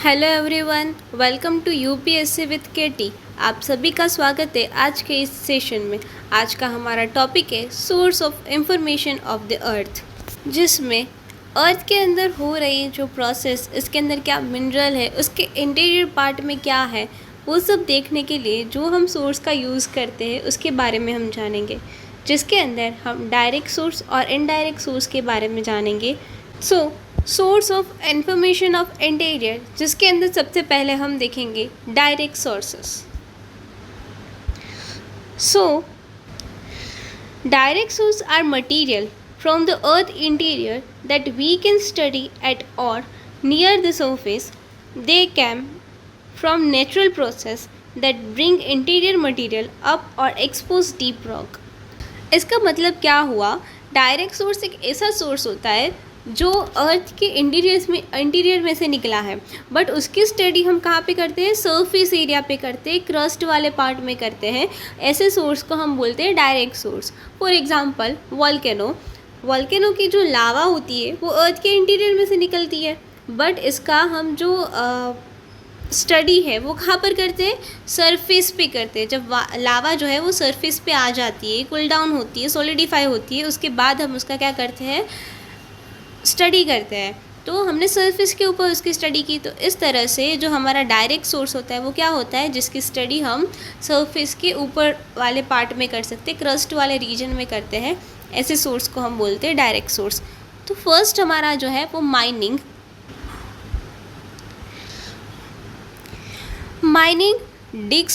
Hello everyone, welcome to UPSC with KT. आप सभी का स्वागत है आज के इस सेशन में। आज का हमारा टॉपिक है source of information of the earth, जिसमें अर्थ के अंदर हो रही जो प्रोसेस, इसके अंदर क्या मिनरल है, उसके इंटीरियर पार्ट में क्या है, वो सब देखने के लिए जो हम सोर्स का यूज़ करते हैं उसके बारे में हम जानेंगे, जिसके अंदर हम डायरेक्ट सोर्स और इनडायरेक्ट सोर्स के बारे में जानेंगे। Source of information of interior, जिसके अंदर सबसे पहले हम देखेंगे direct sources. Direct sources are material from the earth interior that we can study at or near the surface. They come from natural process that bring interior material up or expose deep rock. इसका मतलब क्या हुआ? Direct source एक ऐसा source होता है जो अर्थ के इंटीरियर में से निकला है, बट उसकी स्टडी हम कहाँ पे करते हैं? सरफेस एरिया पे करते हैं, क्रस्ट वाले पार्ट में करते हैं। ऐसे सोर्स को हम बोलते हैं direct source. For example volcano की जो लावा होती है वो अर्थ के इंटीरियर में से निकलती है, बट इसका हम जो स्टडी है वो कहाँ पर करते हैं? सरफेस पे करते हैं। जब लावा जो है वो सरफेस पे आ जाती है, कूल डाउन होती है, सॉलिडिफाई होती है, उसके बाद हम उसका क्या करते हैं? स्टडी करते हैं। तो हमने सरफेस के ऊपर उसकी स्टडी की। तो इस तरह से जो हमारा डायरेक्ट सोर्स होता है वो क्या होता है? जिसकी स्टडी हम सरफेस के ऊपर वाले पार्ट में कर सकते हैं, क्रस्ट वाले रीजन में करते हैं। ऐसे सोर्स को हम बोलते हैं डायरेक्ट सोर्स। तो फर्स्ट हमारा जो है वो mining digs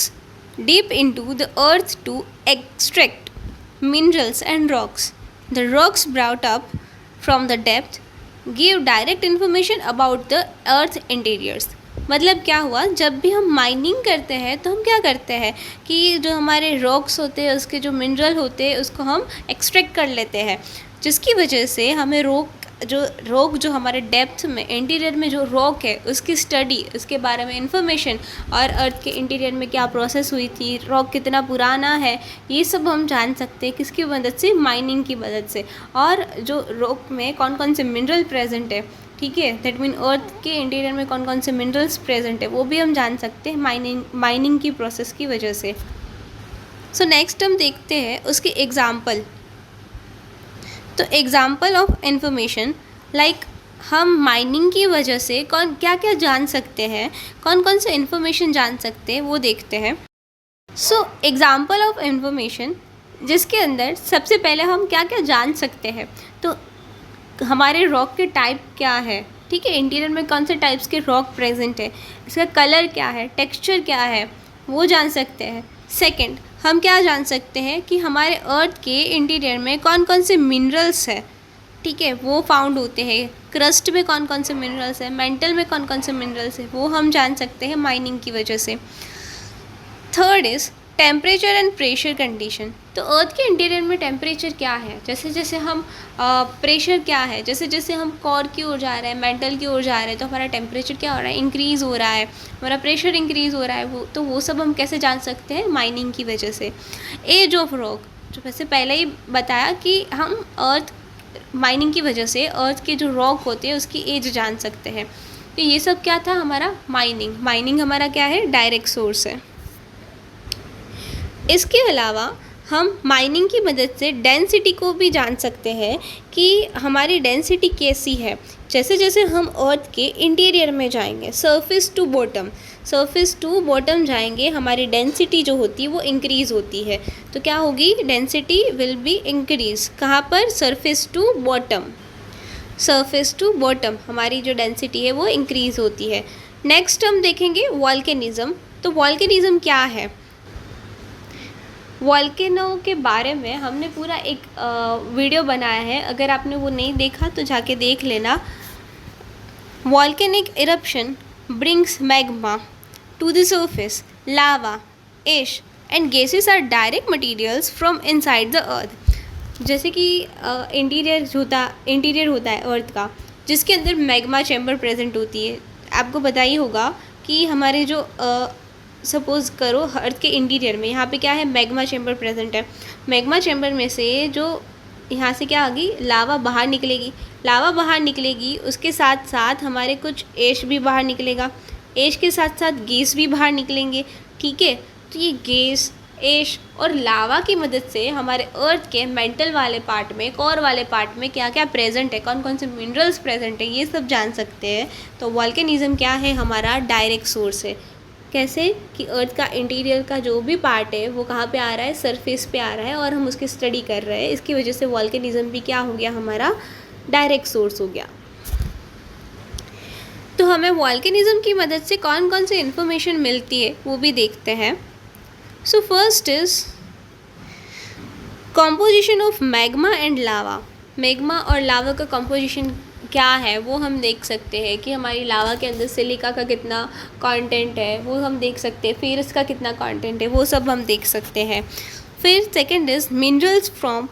deep into the earth to extract minerals and rocks. The rocks brought up from the depth give direct information about the earth interiors. मतलब क्या हुआ? जब भी हम माइनिंग करते हैं तो हम क्या करते हैं कि जो हमारे रॉक्स होते हैं, उसके जो मिनरल होते हैं, उसको हम एक्सट्रैक्ट कर लेते हैं, जिसकी वजह से हमें रॉक जो हमारे डेप्थ में इंटीरियर में जो रॉक है उसकी स्टडी, उसके बारे में इंफॉर्मेशन, और अर्थ के इंटीरियर में क्या प्रोसेस हुई थी, रॉक कितना पुराना है, ये सब हम जान सकते हैं। किसकी मदद से? माइनिंग की मदद से। और जो रॉक में कौन कौन से मिनरल प्रेजेंट है, ठीक है, दैट मीन अर्थ के इंटीरियर में कौन कौन से मिनरल्स प्रेजेंट है, वो भी हम जान सकते हैं माइनिंग की प्रोसेस की वजह से। सो नेक्स्ट हम देखते हैं उसके एग्जाम्पल। तो एग्ज़ाम्पल ऑफ इंफॉर्मेशन, लाइक हम माइनिंग की वजह से क्या क्या जान सकते हैं, कौन कौन से इन्फॉर्मेशन जान सकते हैं, वो देखते हैं। सो एग्ज़ाम्पल ऑफ इंफॉर्मेशन, जिसके अंदर सबसे पहले हम क्या क्या जान सकते हैं। तो हमारे रॉक के टाइप क्या है, ठीक है, इंटीरियर में कौन से टाइप्स के रॉक प्रेजेंट है, इसका कलर क्या है, टेक्सचर क्या है, वो जान सकते हैं। सेकंड, हम क्या जान सकते हैं कि हमारे अर्थ के इंटीरियर में कौन कौन से मिनरल्स है, ठीक है, वो फाउंड होते हैं। क्रस्ट में कौन कौन से मिनरल्स है, मेंटल में कौन कौन से मिनरल्स है, वो हम जान सकते हैं माइनिंग की वजह से। Third is temperature and pressure condition. तो अर्थ के इंटीरियर में टेम्परेचर क्या है, जैसे जैसे हम प्रेशर क्या है, जैसे जैसे हम कोर की ओर जा रहे हैं, मेंटल की ओर जा रहे हैं, तो हमारा टेम्परेचर क्या हो रहा है? इंक्रीज़ हो रहा है, हमारा प्रेशर इंक्रीज़ हो रहा है। वो सब हम कैसे जान सकते हैं? माइनिंग की वजह से। एज ऑफ रॉक, जो वैसे पहले ही बताया कि हम अर्थ माइनिंग की वजह से अर्थ के जो रॉक होते हैं उसकी एज जान सकते हैं। तो ये सब क्या था? हमारा माइनिंग हमारा क्या है? डायरेक्ट सोर्स है। इसके अलावा हम माइनिंग की मदद से डेंसिटी को भी जान सकते हैं कि हमारी डेंसिटी कैसी है। जैसे जैसे हम अर्थ के इंटीरियर में जाएंगे, सरफेस टू बॉटम जाएंगे, हमारी डेंसिटी जो होती है वो इंक्रीज़ होती है। तो क्या होगी? Density will be increase. कहाँ पर? सरफेस टू बॉटम हमारी जो डेंसिटी है वो इंक्रीज़ होती है। नेक्स्ट हम देखेंगे वॉल्केनिज़म। तो वॉल्केनिज़म क्या है? वॉल्केनो के बारे में हमने पूरा एक वीडियो बनाया है, अगर आपने वो नहीं देखा तो जाके देख लेना। Volcanic eruption brings magma to the surface, lava, ash and gases are direct materials from inside the earth. जैसे कि इंटीरियर होता है अर्थ का, जिसके अंदर मैग्मा चैम्बर प्रेजेंट होती है। आपको पता ही होगा कि हमारे जो सपोज़ करो अर्थ के इंटीरियर में यहाँ पे क्या है? मैग्मा चैम्बर प्रेजेंट है। मैग्मा चैम्बर में से जो यहाँ से क्या होगी? लावा बाहर निकलेगी, उसके साथ साथ हमारे कुछ ऐश भी बाहर निकलेगा। ऐश के साथ साथ गैस भी बाहर निकलेंगे, ठीक है। तो ये गैस, ऐश और लावा की मदद से हमारे अर्थ के मेंटल वाले पार्ट में, कोर वाले पार्ट में क्या क्या प्रेजेंट है, कौन कौन से मिनरल्स प्रेजेंट है, ये सब जान सकते हैं। तो वॉल्केनिज्म क्या है, हमारा डायरेक्ट सोर्स है। कैसे कि अर्थ का इंटीरियर का जो भी पार्ट है वो कहाँ पे आ रहा है, सरफेस पे आ रहा है और हम उसकी स्टडी कर रहे हैं। इसकी वजह से वॉल्केनिज्म भी क्या हो गया, हमारा डायरेक्ट सोर्स हो गया। तो हमें वॉल्केनिज्म की मदद से कौन कौन सी इन्फॉर्मेशन मिलती है वो भी देखते हैं। So first is composition of magma and lava. Magma और लावा का कॉम्पोजिशन क्या है वो हम देख सकते हैं कि हमारी लावा के अंदर सिलिका का कितना कंटेंट है वो हम देख सकते हैं, फेरस का कितना कंटेंट है वो सब हम देख सकते हैं। फिर second is minerals from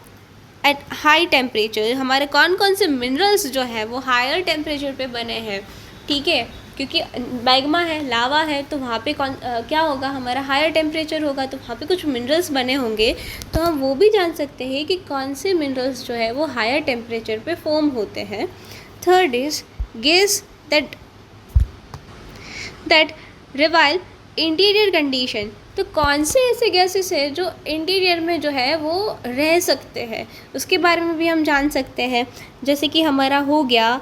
at high temperature. हमारे कौन कौन से मिनरल्स जो है वो हायर टेम्परेचर पे बने हैं, ठीक है, क्योंकि मैग्मा है, लावा है, तो वहाँ पे क्या होगा, हमारा हायर टेम्परेचर होगा तो वहाँ पे कुछ मिनरल्स बने होंगे। तो हम वो भी जान सकते हैं कि कौन से मिनरल्स जो है वो हायर टेम्परेचर पे फॉर्म होते हैं। Third is gas that revile interior condition. तो कौन से ऐसे गैसेस है जो इंटीरियर में जो है वो रह सकते हैं, उसके बारे में भी हम जान सकते हैं। जैसे कि हमारा हो गया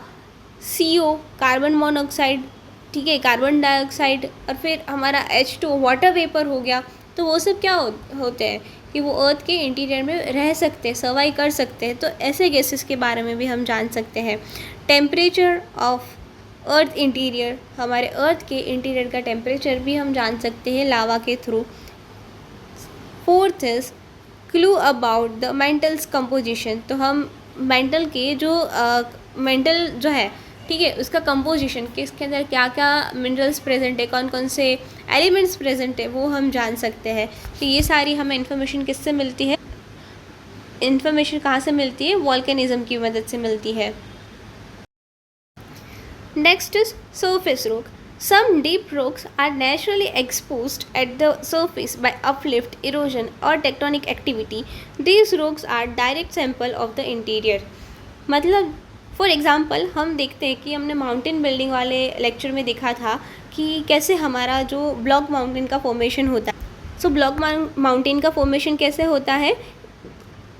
CO, कार्बन मोनोऑक्साइड, ठीक है, कार्बन डाइऑक्साइड, और फिर हमारा H2 वाटर वेपर हो गया। तो वो सब क्या होते हैं कि वो अर्थ के इंटीरियर में रह सकते हैं, सर्वाइव कर सकते हैं। तो ऐसे गैसेस के बारे में भी हम जान सकते हैं। टेम्परेचर ऑफ अर्थ इंटीरियर, हमारे अर्थ के इंटीरियर का टेम्परेचर भी हम जान सकते हैं लावा के through. Fourth is clue about the mantle's composition. तो हम मेंटल के जो मेंटल जो है, ठीक है, उसका कंपोजिशन कि इसके अंदर क्या क्या मिनरल्स प्रेजेंट है, कौन कौन से एलिमेंट्स प्रेजेंट है वो हम जान सकते हैं। तो ये सारी हमें इन्फॉर्मेशन किससे मिलती है, इन्फॉर्मेशन कहाँ से मिलती है, वॉल्केनिज्म की मदद से मिलती है। Next is surface rock. Some deep rocks are naturally exposed at the surface by uplift, erosion or tectonic activity. These rocks are direct sample of the interior. मतलब फॉर एग्ज़ाम्पल हम देखते हैं कि हमने माउंटेन बिल्डिंग वाले lecture में देखा था कि कैसे हमारा जो ब्लॉक माउंटेन का फॉर्मेशन होता है। सो ब्लॉक माउंटेन का फॉर्मेशन कैसे होता है,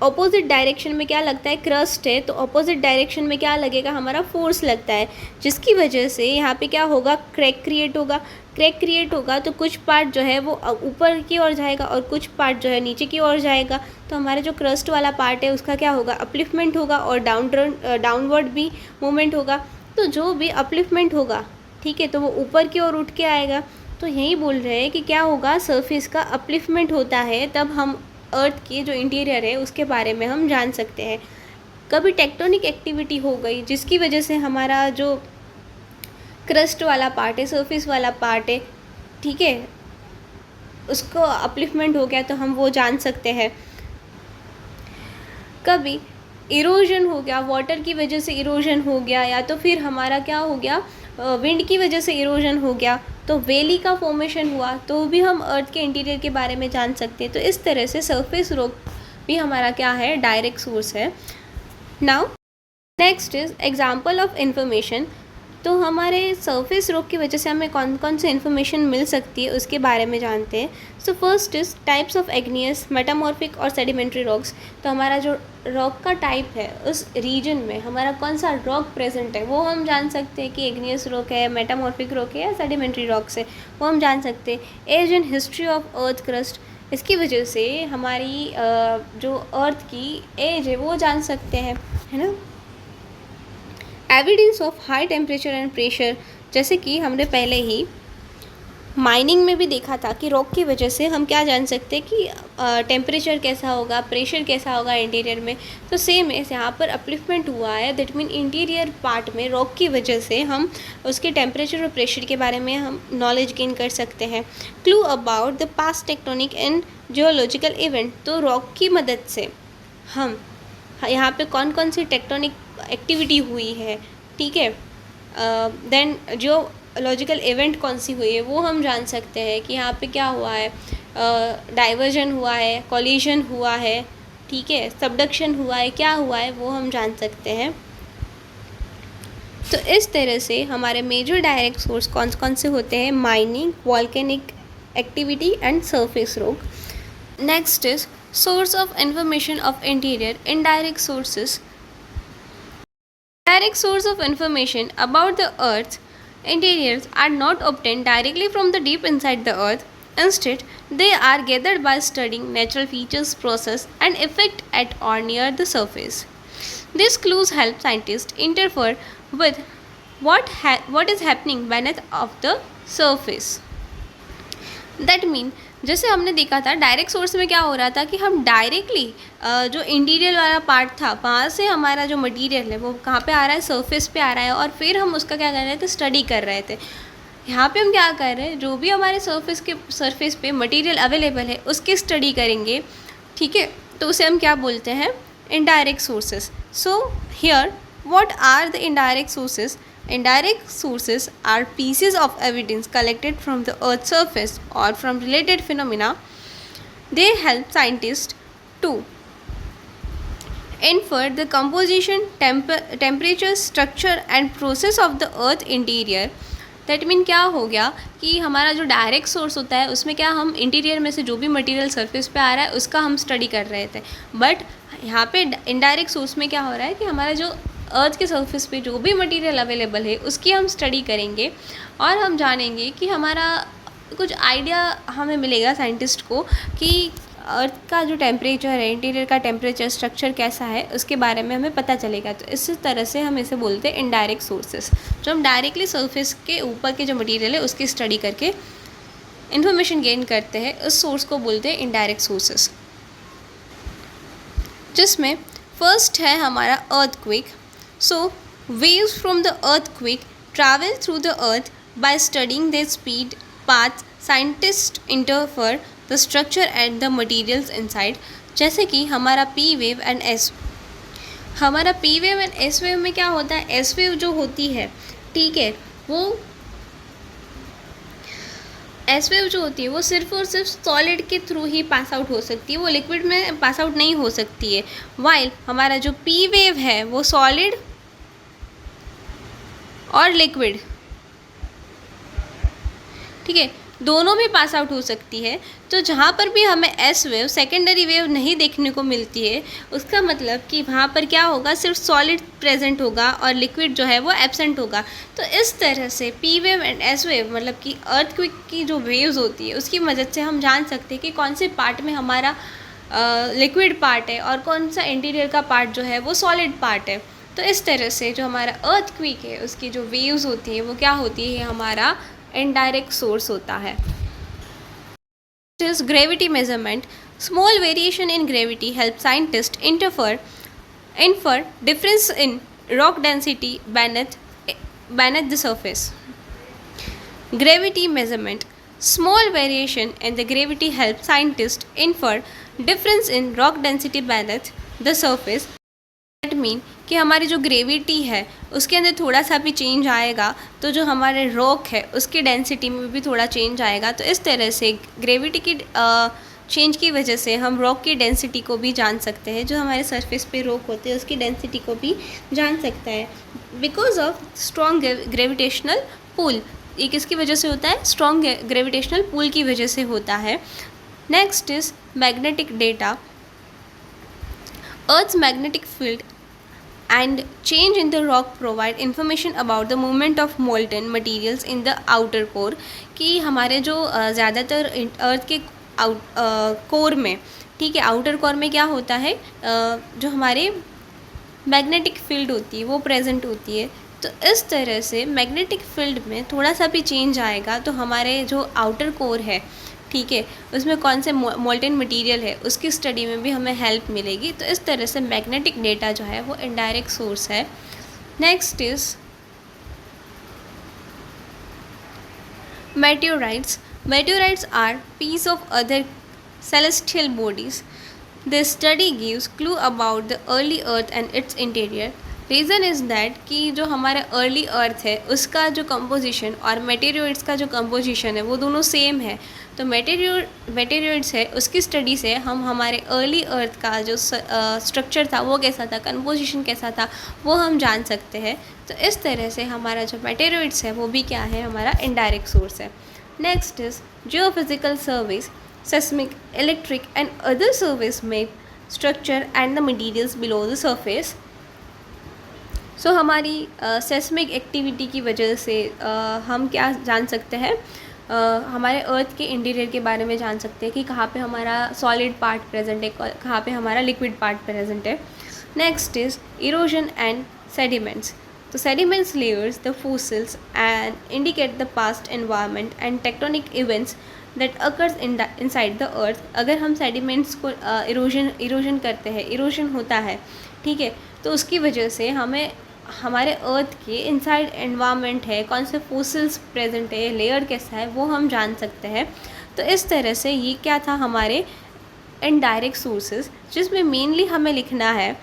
ऑपोजिट डायरेक्शन में क्या लगता है, क्रस्ट है, तो ऑपोजिट डायरेक्शन में क्या लगेगा, हमारा फोर्स लगता है, जिसकी वजह से यहाँ पे क्या होगा, क्रैक क्रिएट होगा। क्रैक क्रिएट होगा तो कुछ पार्ट जो है वो ऊपर की ओर जाएगा और कुछ पार्ट जो है नीचे की ओर जाएगा। तो हमारे जो क्रस्ट वाला पार्ट है उसका क्या होगा, अपलिफ्टमेंट होगा और डाउनवर्ड भी मूवमेंट होगा। तो जो भी अपलिफ्टमेंट होगा, ठीक है, तो वो ऊपर की ओर उठ के आएगा। तो यही बोल रहे हैं कि क्या होगा, सरफेस का अपलिफ्टमेंट होता है तब हम अर्थ की जो इंटीरियर है उसके बारे में हम जान सकते हैं। कभी टेक्टोनिक एक्टिविटी हो गई जिसकी वजह से हमारा जो क्रस्ट वाला पार्ट है, सरफेस वाला पार्ट है, ठीक है, उसको अपलिफ्टमेंट हो गया तो हम वो जान सकते हैं। कभी इरोजन हो गया, वाटर की वजह से इरोजन हो गया, या तो फिर हमारा क्या हो गया, विंड की वजह से इरोजन हो गया, तो वैली का फॉर्मेशन हुआ, तो भी हम अर्थ के इंटीरियर के बारे में जान सकते हैं। तो इस तरह से सरफेस रॉक भी हमारा क्या है, डायरेक्ट सोर्स है। Now next is example of information. तो हमारे सरफेस रॉक की वजह से हमें कौन कौन से इन्फॉर्मेशन मिल सकती है उसके बारे में जानते हैं। So first is types of igneous, metamorphic और सेडिमेंट्री रॉक्स। तो हमारा जो रॉक का टाइप है उस रीजन में हमारा कौन सा रॉक प्रेजेंट है वो हम जान सकते हैं कि एग्नियस रॉक है, मेटामॉर्फिक रॉक है या सेडिमेंट्री रॉक्स है, वो हम जान सकते हैं। Age and history of earth crust, इसकी वजह से हमारी जो अर्थ की एज है वो जान सकते हैं, है ना। Evidence of high temperature and pressure, जैसे कि हमने पहले ही माइनिंग में भी देखा था कि रॉक की वजह से हम क्या जान सकते हैं कि टेम्परेचर कैसा होगा, प्रेशर कैसा होगा इंटीरियर में। तो सेम है, यहाँ पर अपलिफ्टमेंट हुआ है, दैट मीन इंटीरियर पार्ट में रॉक की वजह से हम उसके टेम्परेचर और प्रेशर के बारे में हम नॉलेज गेन कर सकते हैं। Clue about the past tectonic and geological event, तो रॉक की मदद से हम यहाँ पे कौन कौन सी टेक्टोनिक एक्टिविटी हुई है, ठीक है, देन जियोलॉजिकल इवेंट कौन सी हुई है वो हम जान सकते हैं कि यहाँ पे क्या हुआ है, डाइवर्जन हुआ है, कोलिजन हुआ है, ठीक है, सबडक्शन हुआ है, क्या हुआ है वो हम जान सकते हैं। तो इस तरह से हमारे मेजर डायरेक्ट सोर्स कौन कौन से होते हैं? Mining, volcanic activity and surface rock. Next is source of information of interior. Indirect sources. Direct source of information about the Earth's interiors are not obtained directly from the deep inside the Earth. Instead, they are gathered by studying natural features, process, and effect at or near the surface. These clues help scientists interfere with what is happening beneath of the surface. That mean जैसे हमने देखा था direct source में क्या हो रहा था कि हम डायरेक्टली जो इंटीरियर वाला पार्ट था वहाँ से हमारा जो मटेरियल है वो कहाँ पे आ रहा है? सरफेस पे आ रहा है, और फिर हम उसका क्या कर रहे थे? स्टडी कर रहे थे. यहाँ पे हम क्या कर रहे हैं? जो भी हमारे सरफेस पे मटेरियल अवेलेबल है उसकी स्टडी करेंगे. ठीक है, तो उसे हम क्या बोलते हैं? Indirect sources. So here what are the indirect sources? Indirect sources are pieces of evidence collected from the Earth's surface or from related phenomena. They help scientists to infer the composition, temperature, structure and process of the Earth interior. That mean क्या हो गया कि हमारा जो direct source होता है उसमें क्या हम इंटीरियर में से जो भी मटेरियल सरफेस पे आ रहा है उसका हम स्टडी कर रहे थे. बट यहाँ पे इनडायरेक्ट सोर्स में क्या हो रहा है कि हमारा जो अर्थ के सरफेस पे जो भी मटेरियल अवेलेबल है उसकी हम स्टडी करेंगे और हम जानेंगे कि हमारा कुछ आइडिया हमें मिलेगा साइंटिस्ट को कि अर्थ का जो टेम्परेचर है, इंटीरियर का टेम्परेचर, स्ट्रक्चर कैसा है, उसके बारे में हमें पता चलेगा. तो इस तरह से हम इसे बोलते हैं इनडायरेक्ट सोर्सेस. जो हम डायरेक्टली सरफेस के ऊपर के जो मटेरियल है उसकी स्टडी करके इन्फॉर्मेशन गेन करते हैं, उस सोर्स को बोलते हैं इनडायरेक्ट सोर्सेस. जिसमें फर्स्ट है हमारा earthquake. So, waves from the earthquake travel through the earth. By studying their speed, path, scientists interpret the structure and the materials inside. जैसे कि हमारा P wave and S. हमारा P wave and S wave में क्या होता है? S wave जो होती है, ठीक है, वो एस वेव जो होती है वो सिर्फ और सिर्फ सॉलिड के थ्रू ही पास आउट हो सकती है, वो लिक्विड में पास आउट नहीं हो सकती है. वाइल हमारा जो पी वेव है वो सॉलिड और लिक्विड, ठीक है, दोनों में पास आउट हो सकती है. तो जहाँ पर भी हमें एस वेव, सेकेंडरी वेव नहीं देखने को मिलती है, उसका मतलब कि वहाँ पर क्या होगा? सिर्फ सॉलिड प्रेजेंट होगा और लिक्विड जो है वो एब्सेंट होगा. तो इस तरह से P wave and S wave मतलब कि अर्थक्वेक की जो वेव्स होती है उसकी मदद से हम जान सकते हैं कि कौन से पार्ट में हमारा लिक्विड पार्ट है और कौन सा इंटीरियर का पार्ट जो है वो सॉलिड पार्ट है. तो इस तरह से जो हमारा अर्थक्वेक है उसकी जो वेव्स होती हैं वो क्या होती है? हमारा इनडायरेक्ट सोर्स होता है. Is gravity measurement. Small variation in gravity help scientists infer difference in rock density beneath the surface. Gravity measurement. Small variation in the gravity help scientists infer difference in rock density beneath the surface. That mean कि हमारी जो gravity है उसके अंदर थोड़ा सा भी change आएगा तो जो हमारे रॉक है उसकी डेंसिटी में भी थोड़ा चेंज आएगा. तो इस तरह से ग्रेविटी की चेंज की वजह से हम रॉक की डेंसिटी को भी जान सकते हैं. जो हमारे सरफेस पे रॉक होते हैं उसकी डेंसिटी को भी जान सकता है because of strong gravitational pull. ये किसकी वजह से होता है? स्ट्रॉन्ग ग्रेविटेशनल पुल की वजह से होता है. Next is magnetic data. Earth's magnetic field and change in the rock provide information about the movement of molten materials in the outer core. कि हमारे जो ज़्यादातर अर्थ के कोर में, ठीक है, आउटर कोर में क्या होता है? जो हमारे मैग्नेटिक फील्ड होती है वो प्रेजेंट होती है. तो इस तरह से मैग्नेटिक फील्ड में थोड़ा सा भी चेंज आएगा तो हमारे जो आउटर कोर है, ठीक है, उसमें कौन से मोल्टेन मटेरियल है उसकी स्टडी में भी हमें हेल्प मिलेगी. तो इस तरह से मैग्नेटिक डेटा जो है वो इनडायरेक्ट सोर्स है. Next is meteorites. Meteorites are piece of other celestial bodies. This study gives clue about the early Earth and its interior. Reason is that कि जो हमारा अर्ली अर्थ है उसका जो कंपोजिशन और मेटेरियोइड्स का जो कंपोजिशन है वो दोनों सेम है। तो मेटेरियोइड्स है उसकी स्टडी से हम हमारे अर्ली अर्थ का जो स्ट्रक्चर था वो कैसा था, कंपोजिशन कैसा था, वो हम जान सकते हैं। तो इस तरह से हमारा जो मेटेरियोइड्स है वो भी क्या है, हमारा इनडायरेक्ट सोर्स है। Next is geophysical surveys, seismic, electric and other surveys made structure and the materials below the surface। सो हमारी सेस्मिक एक्टिविटी की वजह से हम क्या जान सकते हैं, हमारे अर्थ के इंटीरियर के बारे में जान सकते हैं कि कहाँ पे हमारा सॉलिड पार्ट प्रेजेंट है, कहाँ पे हमारा लिक्विड पार्ट प्रेजेंट है। Next is erosion and sediments. तो sediments layers the fossils and indicate the past environment and tectonic events that occurs inside the earth। अगर हम सेडिमेंट्स को इरोजन करते हैं, इरोजन होता है, ठीक है, तो उसकी वजह से हमें हमारे अर्थ के इनसाइड एनवायरनमेंट है, कौन से फोसिल्स प्रेजेंट है, लेयर कैसा है, वो हम जान सकते हैं। तो इस तरह से ये क्या था, हमारे इनडायरेक्ट सोर्सेज, जिसमें मेनली हमें लिखना है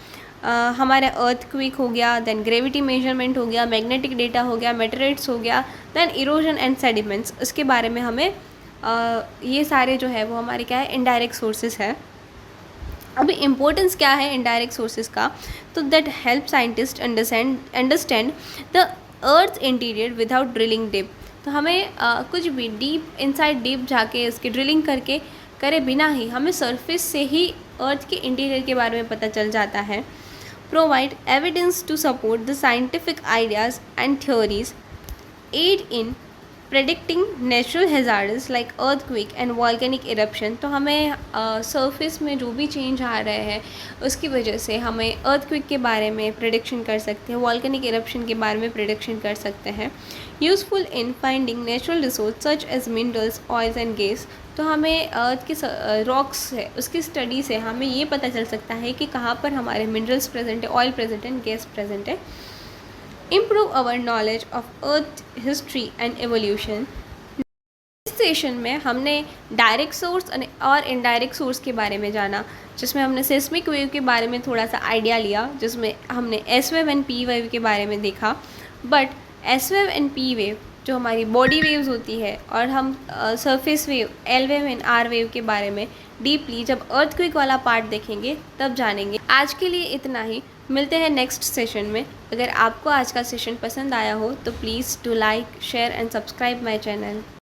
हमारा अर्थक्वेक हो गया, देन ग्रेविटी मेजरमेंट हो गया, मैग्नेटिक डेटा हो गया, मेटेराइट्स हो गया, देन इरोजन एंड सेडिमेंट्स। उसके बारे में हमें ये सारे जो है वो हमारे क्या है, इनडायरेक्ट सोर्सेज है। अभी इम्पोर्टेंस क्या है इनडायरेक्ट सोर्सेज का, तो that help scientist understand the earth interior without drilling deep. तो हमें कुछ भी डीप इनसाइड डीप जाके उसकी ड्रिलिंग करके करे बिना ही हमें सरफेस से ही अर्थ के इंटीरियर के बारे में पता चल जाता है। Provide evidence to support the scientific ideas and theories, aid in predicting natural hazards like earthquake and volcanic eruption. तो हमें सरफेस में जो भी चेंज आ रहे हैं उसकी वजह से हमें अर्थक्वेक के बारे में प्रेडिक्शन कर सकते हैं, वॉल्केनिक इरप्शन के बारे में प्रेडिक्शन कर सकते हैं। Useful in finding natural resource such as minerals, oils and gas. तो हमें अर्थ के रॉक्स है उसकी स्टडी से हमें ये पता चल सकता है कि कहाँ पर हमारे मिनरल्स प्रेजेंट है, ऑयल प्रेजेंट है, गैस प्रेजेंट है। Improve our knowledge of Earth history and evolution। इस सेशन में हमने डायरेक्ट सोर्स और इनडायरेक्ट सोर्स के बारे में जाना, जिसमें हमने सेस्मिक वेव के बारे में थोड़ा सा आइडिया लिया, जिसमें हमने S wave and P wave के बारे में देखा। But S wave and P wave जो हमारी बॉडी वेव्स होती है, और हम surface wave, L wave and R wave के बारे में डीपली जब अर्थक्वेक वाला पार्ट देखेंगे तब जानेंगे। आज के लिए इतना ही, मिलते हैं नेक्स्ट सेशन में। अगर आपको आज का सेशन पसंद आया हो तो please do like, share and subscribe my channel.